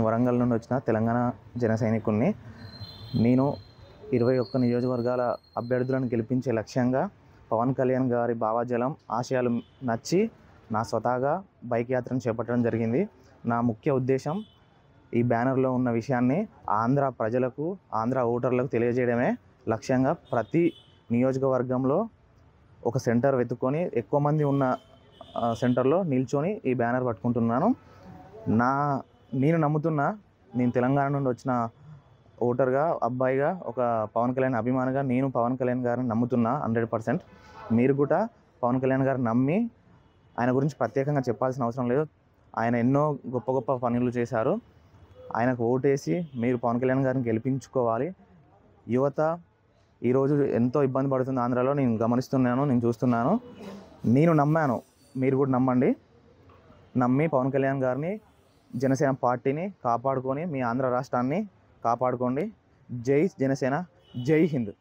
వరంగల్ నుండి వచ్చిన తెలంగాణ జన సైనికుడిని. నేను 21 నియోజకవర్గాల అభ్యర్థులను గెలిపించే లక్ష్యంగా పవన్ కళ్యాణ్ గారి భావజాలం ఆశయాలు నచ్చి నా స్వతహాగా బైక్ యాత్రను చేపట్టడం జరిగింది. నా ముఖ్య ఉద్దేశం ఈ బ్యానర్లో ఉన్న విషయాన్ని ఆంధ్ర ప్రజలకు, ఆంధ్ర ఓటర్లకు తెలియజేయడమే లక్ష్యంగా ప్రతి నియోజకవర్గంలో ఒక సెంటర్ వెతుక్కొని ఎక్కువ మంది ఉన్న సెంటర్లో నిల్చొని ఈ బ్యానర్ పట్టుకుంటున్నాను. నేను నమ్ముతున్నా, నేను తెలంగాణ నుండి వచ్చిన ఓటర్గా, అబ్బాయిగా, ఒక పవన్ కళ్యాణ్ అభిమానిగా నేను పవన్ కళ్యాణ్ గారిని నమ్ముతున్నా 100%. మీరు కూడా పవన్ కళ్యాణ్ గారిని నమ్మి, ఆయన గురించి ప్రత్యేకంగా చెప్పాల్సిన అవసరం లేదు. ఆయన ఎన్నో గొప్ప గొప్ప పనులు చేశారు. ఆయనకు ఓటేసి మీరు పవన్ కళ్యాణ్ గారిని గెలిపించుకోవాలి. యువత ఈరోజు ఎంతో ఇబ్బంది పడుతుంది ఆంధ్రాలో, నేను గమనిస్తున్నాను, నేను చూస్తున్నాను. నేను నమ్మాను, మీరు కూడా నమ్మండి. నమ్మి పవన్ కళ్యాణ్ గారిని, జనసేన పార్టీని కాపాడుకొని మీ ఆంధ్ర రాష్ట్రాన్ని కాపాడుకోండి. జై జనసేన, జై హింద్.